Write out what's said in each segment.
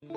Welcome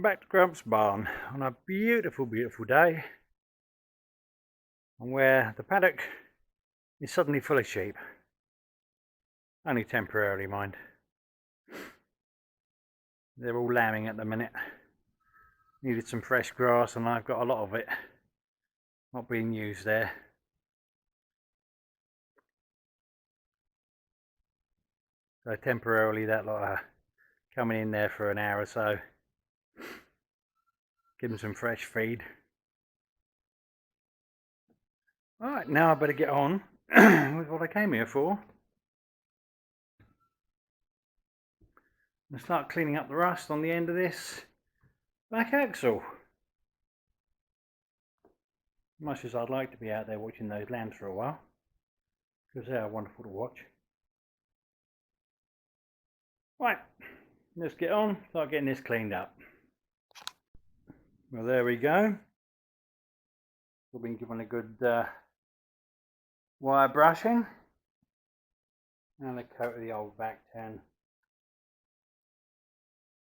back to Grumps barn on a beautiful day, and where the paddock is suddenly full of sheep. Only temporarily, mind. They're all lambing at the minute. Needed some fresh grass and I've got a lot of it not being used there. So temporarily that lot are coming in there for an hour or so. Give them some fresh feed. Alright, now I better get on with what I came here for. And start cleaning up the rust on the end of this back axle. Much as I'd like to be out there watching those lambs for a while, because they are wonderful to watch. Right, let's get on, start getting this cleaned up. Well, there we go. We've been given a good wire brushing and a coat of the old back tan.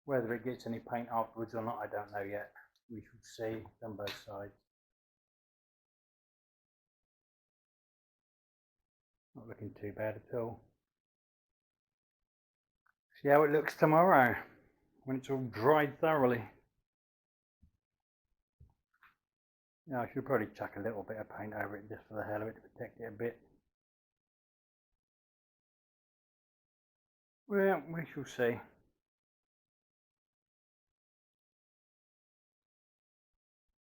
Whether it gets any paint afterwards or not, I don't know yet. We shall see on both sides. Not looking too bad at all. See how it looks tomorrow when it's all dried thoroughly. Yeah, I should probably chuck a little bit of paint over it just for the hell of it to protect it a bit. Well, we shall see.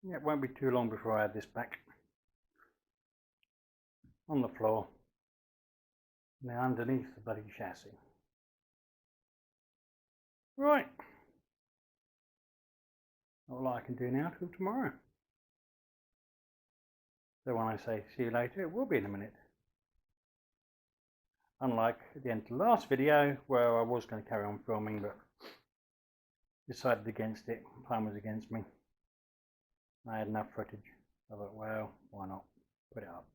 Yeah, it won't be too long before I have this back on the floor. Now underneath the bloody chassis. Right. All I can do now till tomorrow. So when I say see you later, it will be in a minute. Unlike at the end of the last video where I was going to carry on filming but decided against it. Time was against me. I had enough footage. I thought, well, why not? Put it up.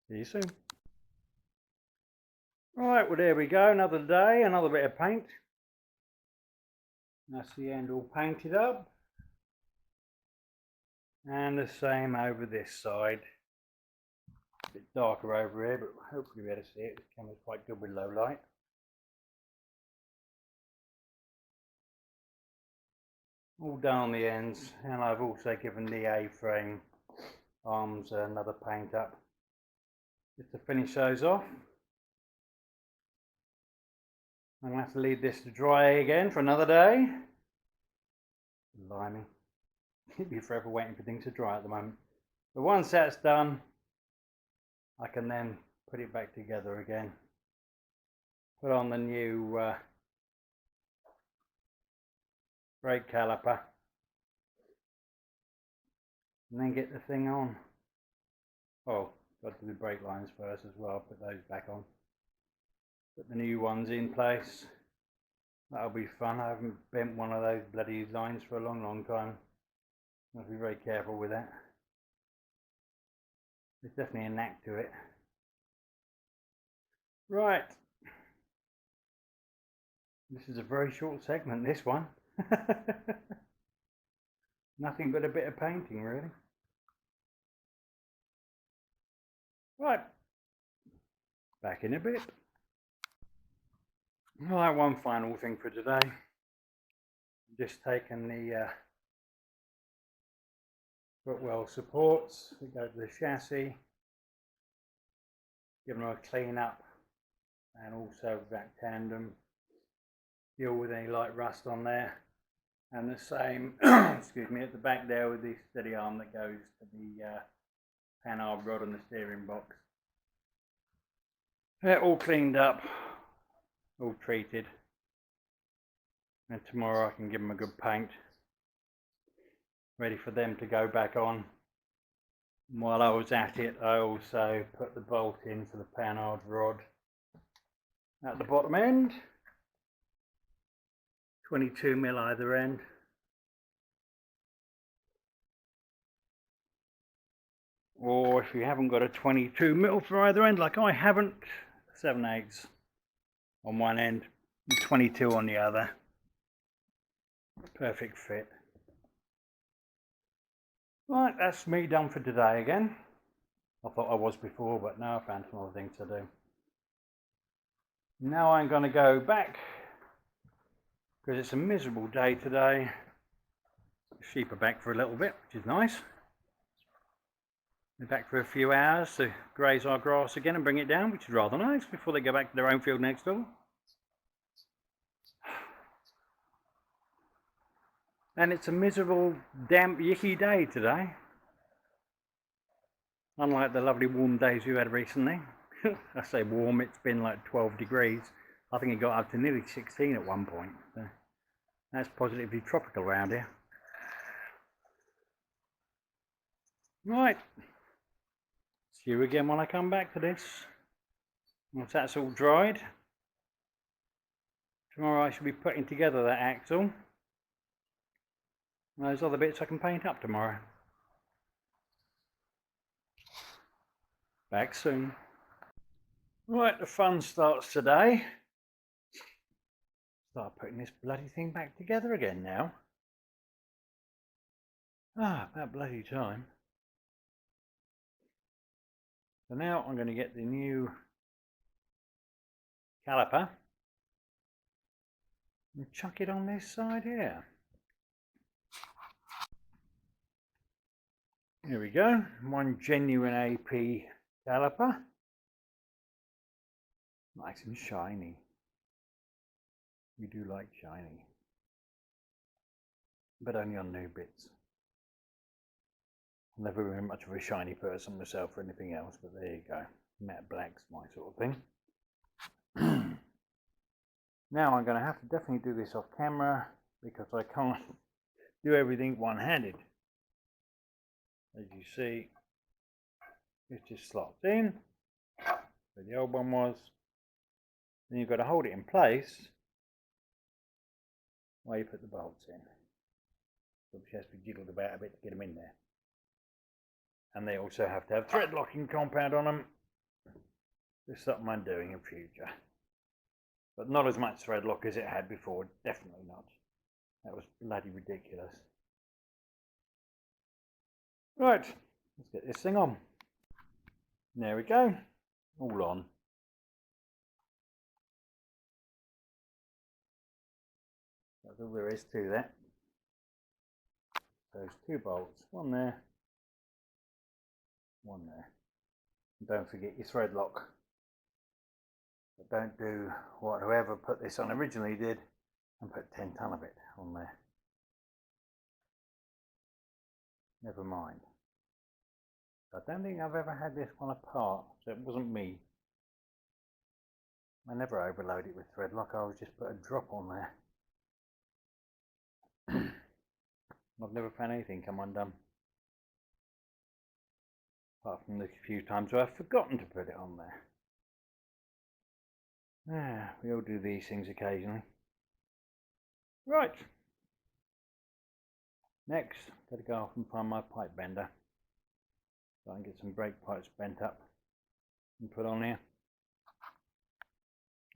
See you soon. Right, well there we go. Another day, another bit of paint. That's the end all painted up. And the same over this side. A bit darker over here, but hopefully you'll be able to see it. This camera's quite good with low light. All done on the ends, and I've also given the A-frame arms another paint up just to finish those off. I'm going to have to leave this to dry again for another day. Blimey. You'd be forever waiting for things to dry at the moment. But once that's done, I can then put it back together again. Put on the new brake caliper. And then get the thing on. Oh, got to do the brake lines first as well. Put those back on. Put the new ones in place. That'll be fun. I haven't bent one of those bloody lines for a long time. Must be very careful with that. There's definitely a knack to it. Right. This is a very short segment, this one. Nothing but a bit of painting, really. Right. Back in a bit. Right, one final thing for today. Just taken the footwell supports that go to the chassis, give them a clean up, and also back tandem, deal with any light rust on there, and the same excuse me, at the back there with the steady arm that goes to the panhard rod and the steering box. They're all cleaned up, all treated, and tomorrow I can give them a good paint, ready for them to go back on While I was at it, I also put the bolt in for the panhard rod at the bottom end, 22mm either end. Or if you haven't got a 22mm for either end, like I haven't, 7/8 on one end and 22 on the other. Perfect fit. Right, that's me done for today again. I thought I was before, but now I found some other things to do. Now I'm going to go back, because it's a miserable day today. The sheep are back for a little bit, which is nice. They're back for a few hours to graze our grass again and bring it down, which is rather nice, before they go back to their own field next door. And it's a miserable, damp, yicky day today. Unlike the lovely warm days we've had recently. I say warm, it's been like 12 degrees. I think it got up to nearly 16 at one point. So that's positively tropical around here. Right. See you again when I come back to this. Once that's all dried. Tomorrow I shall be putting together that axle. And those other bits I can paint up tomorrow. Back soon. Right, the fun starts today. Start putting this bloody thing back together again now. About bloody time. So now I'm going to get the new caliper and chuck it on this side here. Here we go, one genuine AP caliper. Nice and shiny. We do like shiny. But only on new bits. I've never been much of a shiny person myself or anything else, but there you go. Matte black's my sort of thing. Now I'm going to have to definitely do this off camera because I can't do everything one-handed. As you see, it just slots in where the old one was. Then you've got to hold it in place while you put the bolts in. So it has to be jiggled about a bit to get them in there. And they also have to have thread locking compound on them. This is something I'm doing in future. But not as much thread lock as it had before, definitely not. That was bloody ridiculous. Right, let's get this thing on. There we go, all on. That's all there is to that. Those two bolts, one there, one there. And don't forget your thread lock. But don't do what whoever put this on originally did and put 10 ton of it on there. Never mind. I don't think I've ever had this one apart, so it wasn't me. I never overload it with thread lock, I always just put a drop on there. I've never found anything come undone. Apart from the few times where I've forgotten to put it on there. We all do these things occasionally. Right. Next, got to go off and find my pipe bender. So I can get some brake pipes bent up and put on here.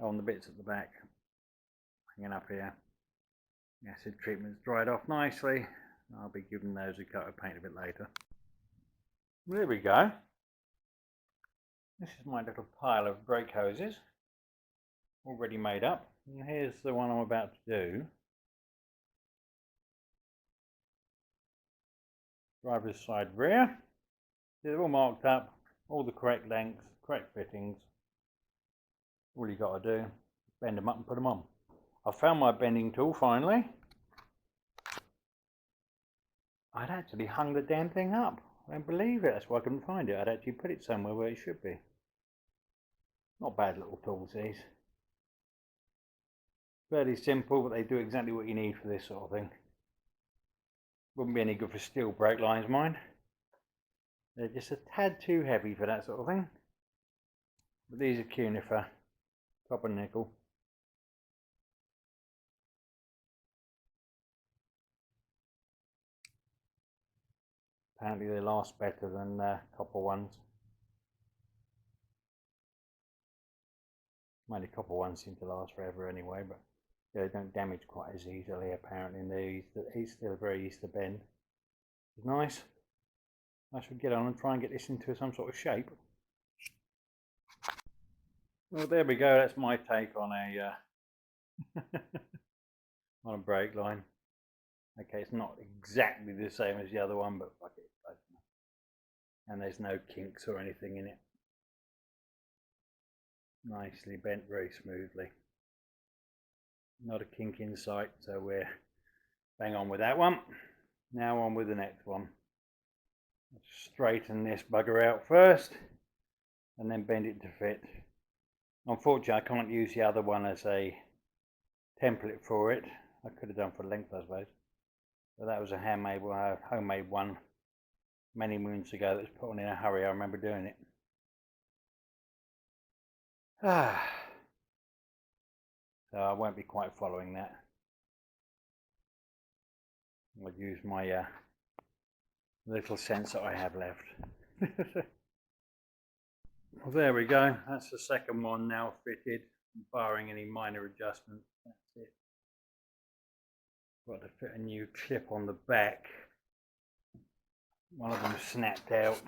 On the bits at the back, hanging up here. The acid treatment's dried off nicely. I'll be giving those a coat of paint a bit later. There we go. This is my little pile of brake hoses, already made up. And here's the one I'm about to do. Driver's side rear. They're all marked up, all the correct lengths, correct fittings. All you got to do, bend them up and put them on. I found my bending tool finally. I'd actually hung the damn thing up. I don't believe it, that's why I couldn't find it. I'd actually put it somewhere where it should be. Not bad little tools these. Fairly simple, but they do exactly what you need for this sort of thing. Wouldn't be any good for steel brake lines, mind. They're just a tad too heavy for that sort of thing. But these are cunifer, copper nickel. Apparently they last better than copper ones. Mainly copper ones seem to last forever anyway, but they don't damage quite as easily apparently, and they're still very easy to bend. It's nice. I should get on and try and get this into some sort of shape. Well, there we go. That's my take on a on a brake line. Okay, it's not exactly the same as the other one, but fuck it, close enough. And there's no kinks or anything in it. Nicely bent very smoothly. Not a kink in sight, so we're bang on with that one. Now on with the next one. Let's straighten this bugger out first and then bend it to fit. Unfortunately, I can't use the other one as a template for it. I could have done for length, I suppose. But that was a handmade one, homemade one many moons ago that was put on in a hurry. I remember doing it. So I won't be quite following that. I'll use my little sense that I have left. Well, there we go. That's the second one now fitted, barring any minor adjustments. That's it. Got to fit a new clip on the back. One of them snapped out.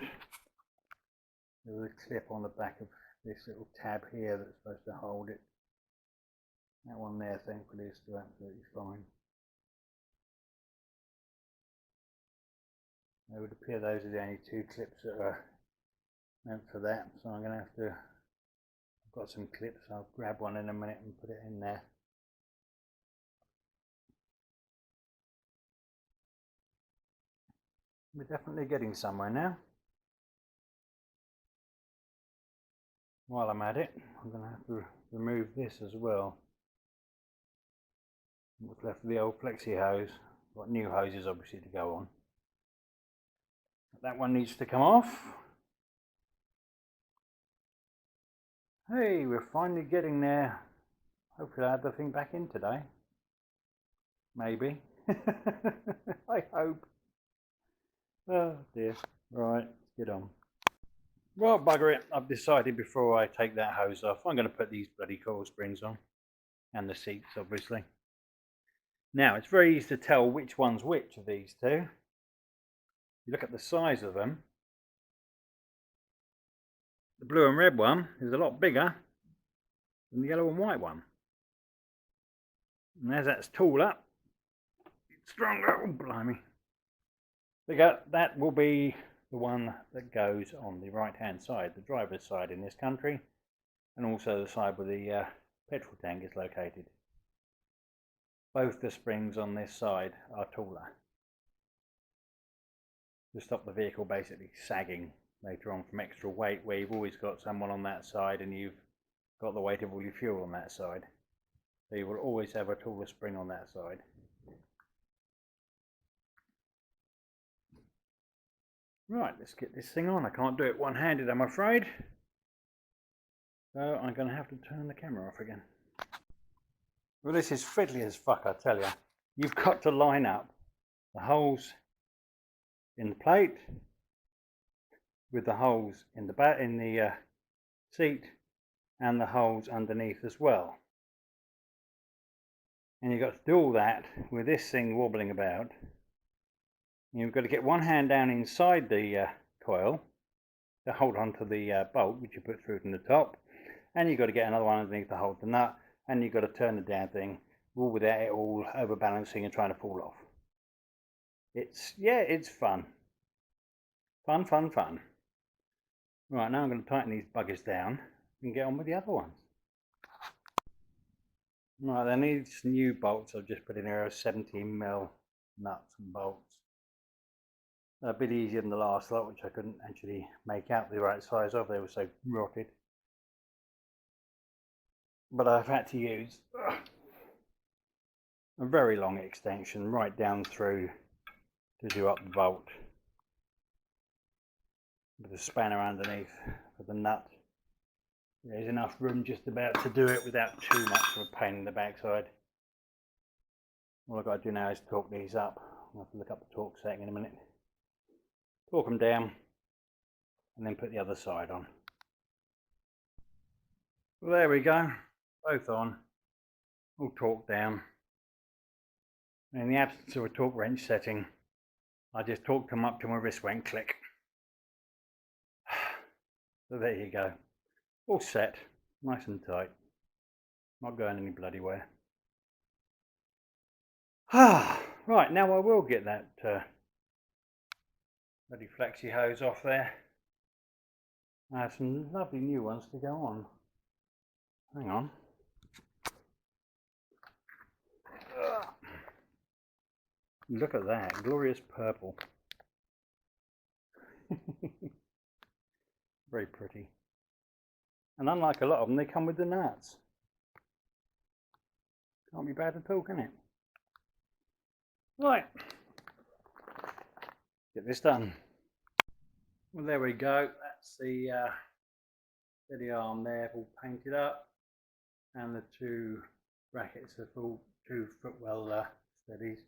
There was a clip on the back of this little tab here that's supposed to hold it. That one there, thankfully, is still absolutely fine. It would appear those are the only two clips that are meant for that, so I'm going to have to, I've got some clips, I'll grab one in a minute and put it in there. We're definitely getting somewhere now. While I'm at it, I'm going to have to remove this as well. What's left of the old flexi hose. Got new hoses obviously to go on. That one needs to come off. Hey, we're finally getting there. Hopefully I have the thing back in today. Maybe. I hope. Oh dear. Right, let's get on. Well, bugger it. I've decided before I take that hose off, I'm going to put these bloody coil springs on. And the seats, obviously. Now, it's very easy to tell which one's which of these two. You look at the size of them. The blue and red one is a lot bigger than the yellow and white one. And as that's taller, it's stronger. Oh, blimey. That will be the one that goes on the right hand side, the driver's side in this country, and also the side where the petrol tank is located. Both the springs on this side are taller to stop the vehicle basically sagging later on from extra weight, where you've always got someone on that side and you've got the weight of all your fuel on that side. So you will always have a taller spring on that side. Right, let's get this thing on. I can't do it one-handed, I'm afraid. So I'm going to have to turn the camera off again. Well, this is fiddly as fuck, I tell you. You've got to line up the holes in the plate with the holes in the back, in the seat, and the holes underneath as well. And you've got to do all that with this thing wobbling about. You've got to get one hand down inside the coil to hold onto the bolt which you put through from the top, and you've got to get another one underneath to hold the nut, and you've got to turn the damn thing all without it all overbalancing and trying to fall off. It's fun. Fun. Right, now I'm going to tighten these buggers down and get on with the other ones. Right, they need some new bolts. I've just put in here 17mm nuts and bolts. A bit easier than the last lot, which I couldn't actually make out the right size of. They were so rotted. But I've had to use a very long extension right down through to do up the bolt. with a spanner underneath for the nut. There's enough room just about to do it without too much of a pain in the backside. All I've got to do now is torque these up. I'll have to look up the torque setting in a minute. Torque them down and then put the other side on. Well, there we go, both on, all torqued down. And in the absence of a torque wrench setting, I just torqued them up till my wrist went click. So there you go, all set, nice and tight, not going any bloody where. Right, now I will get that bloody flexi hose off there. I have some lovely new ones to go on. Hang on. Look at that, glorious purple. Very pretty. And unlike a lot of them, they come with the nuts. Can't be bad at all, can it? Right, get this done. Well, there we go. That's the steady arm there, all painted up, and the two brackets are full 2 footwell steadies.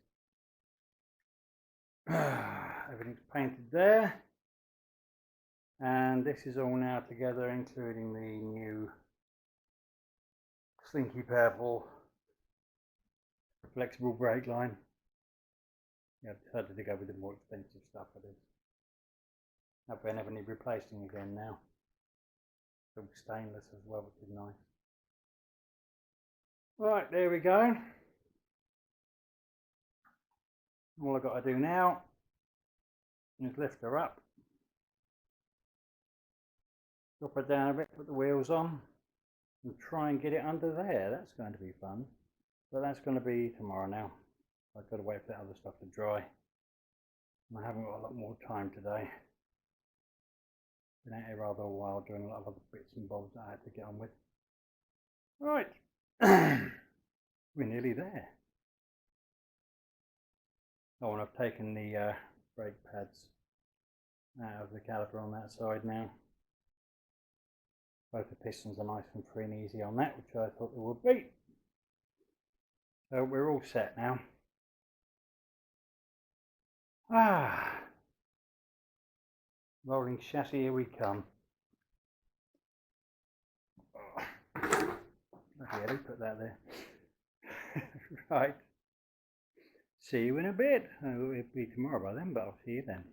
Everything's painted there, and this is all now together, including the new slinky purple flexible brake line. Yeah, I've decided to go with the more expensive stuff for this. Hope I never need replacing again now. It's all stainless as well, which is nice. Right, there we go. All I've got to do now is lift her up, drop her down a bit, put the wheels on, and try and get it under there. That's going to be fun, but that's going to be tomorrow now. I've got to wait for that other stuff to dry, and I haven't got a lot more time today. Been out here rather a while doing a lot of other bits and bobs that I had to get on with. Right, we're nearly there. Oh, and I've taken the brake pads out of the caliper on that side now. Both the pistons are nice and free and easy on that, which I thought they would be. So we're all set now. Rolling chassis, here we come. Okay, I'll put that there. Right. See you in a bit. It'll be tomorrow by then, but I'll see you then.